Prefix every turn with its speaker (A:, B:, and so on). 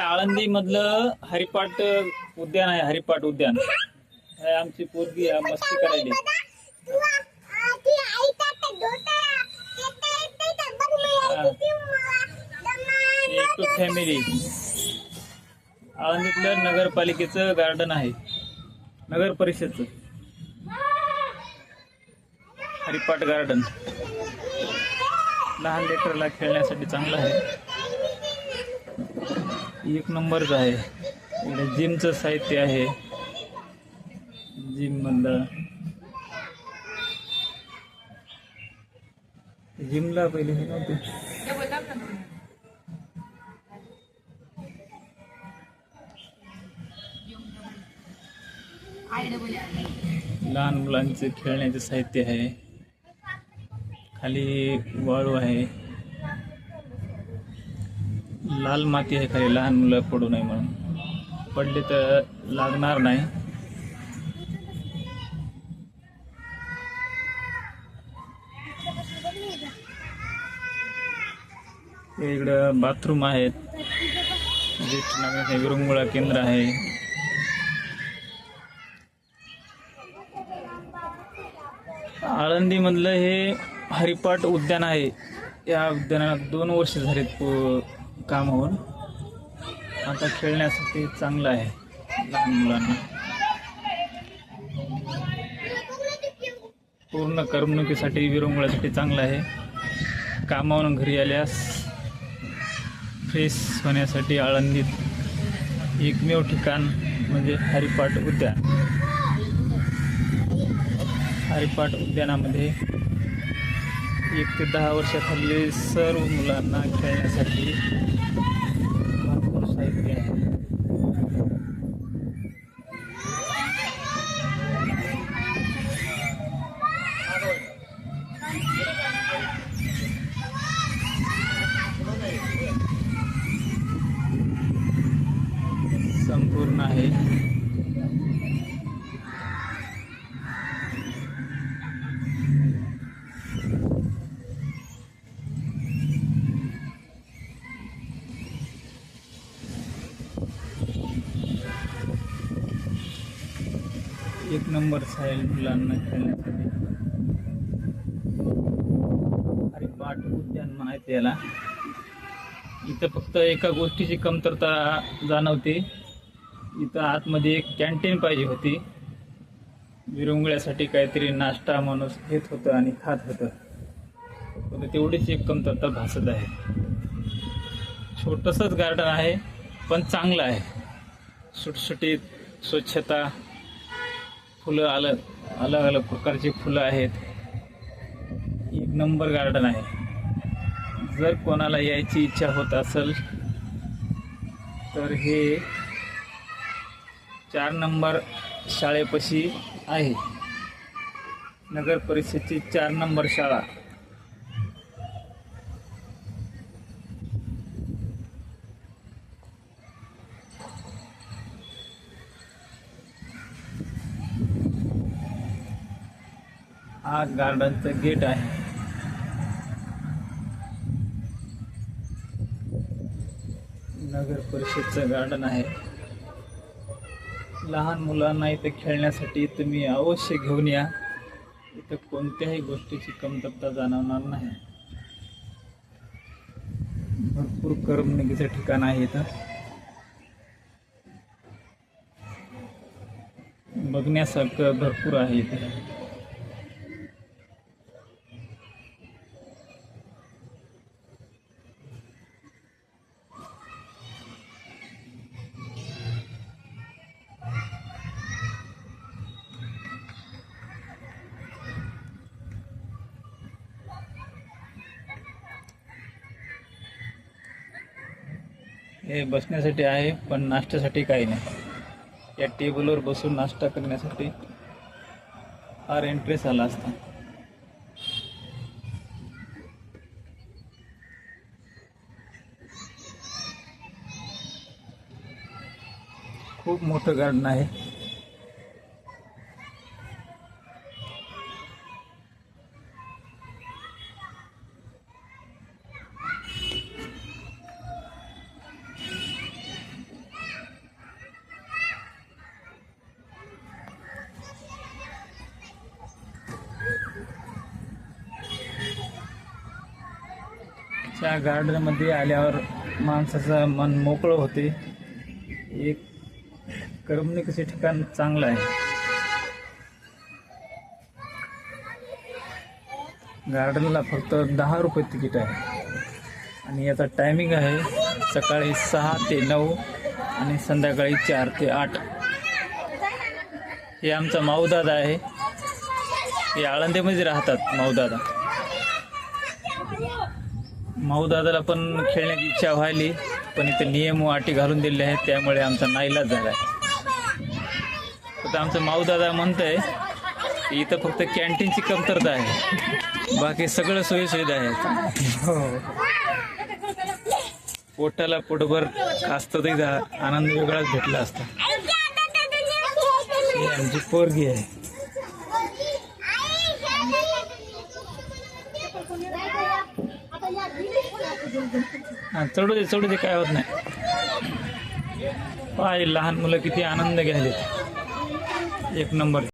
A: आळंदी मधलं हरिपाट उद्यान आहे. हरिपाट उद्यान हे आमची पोरगी मस्ती करायली. फॅमिली आळंदीतलं नगरपालिकेचं गार्डन आहे. नगर परिषदचं हरिपाट गार्डन लहान लेकरला खेळण्यासाठी चांगलं आहे. एक नंबरच आहे. इकडे जिमचं साहित्य आहे. जिम मधलं जिमला पहिले हे नव्हते. लहान मुलांचे खेळण्याचे साहित्य आहे. खाली वाळू आहे. लाल माती आहे खाली. लहान मुलं पडू नये म्हणून. पडले तर लागणार नाही. इकडं बाथरूम आहेत. ज्येष्ठ नागरिक विरंगुळा केंद्र आहे. आळंदी मधलं हे हरिपाट उद्यान आहे. या उद्यानाला 2 वर्ष झालीत काम होऊन. आता खेळण्यासाठी चांगलं आहे लहान मुलांना. पूर्ण करमणुकीसाठी विरंगुळ्यासाठी चांगलं आहे. कामावरून घरी आल्यास फ्रेश होण्यासाठी आळंदीत एकमेव ठिकाण म्हणजे हरिपाट उद्यान. हरिपाट उद्यानामध्ये 1 ते 10 वर्षाखाली सर्व मुलांना खेळण्यासाठी भरपूर साहित्य आहे. संपूर्ण आहे. एक नंबर आहे मुलांना खेळण्यासाठी. हरिपाट उद्यान म्हणायचं याला. इथं फक्त एका गोष्टीची कमतरता जाणवते. इथं आतमध्ये एक कॅन्टीन पाहिजे होती. विरंगुळ्यासाठी काहीतरी नाश्ता माणूस घेत होतं आणि खात होतं. पण तेवढीच एक कमतरता भासत आहे. छोटंसंच गार्डन आहे पण चांगलं आहे. सुटसुटीत, स्वच्छता, फुलं अलग अलग प्रकारची फुलं आहेत. एक नंबर गार्डन आहे. जर कोणाला यायची इच्छा होत असेल तर हे 4 नंबर शाळेपाशी आहे. नगर परिषदची 4 नंबर शाळा. हा गार्डनचं गेट आहे. नगर परिषदचं गार्डन आहे. लहान मुलांना इथे खेळण्यासाठी तुम्ही अवश्य घेऊन या. इथं कोणत्याही गोष्टीची कमतरता जाणवणार नाही. भरपूर करमणुकीचं ठिकाण आहे. इथं बघण्यासारखं भरपूर आहे. इथं हे बसण्यासाठी आहे पण नाश्त्यासाठी काही नाही. या टेबलवर बसून नाश्ता करण्यासाठी फार इंटरेस्ट आला असता. खूप मोठं गार्डन आहे. या गार्डनमध्ये आल्यावर माणसाचं मन मोकळं होते. एक करमणुकीचे ठिकाण चांगलं आहे. गार्डनला फक्त 10 रुपये तिकीट आहे आणि याचा टायमिंग आहे सकाळी 6 ते 9 आणि संध्याकाळी 4 ते 8. हे आमचा माऊदादा आहे. हे आळंदीमध्ये राहतात माऊदादा. माऊदादाला पण खेळण्याची इच्छा व्हायली, पण इथे नियम व अटी घालून दिलेले आहेत, त्यामुळे आमचा नाईलाज झाला आहे. आता आमचं माऊदादा म्हणत आहे की इथं फक्त कॅन्टीनची कमतरता आहे, बाकी सगळं सोयीसुविधा आहेत. हो, पोटाला पोटभर असतं तर इथं आनंद वेगळाच भेटला असता. ही आमची पोरगी आहे. हा, चढू दे काय होत नाही. पाय लहान मुलं किती आनंद घ्यायले. एक नंबर.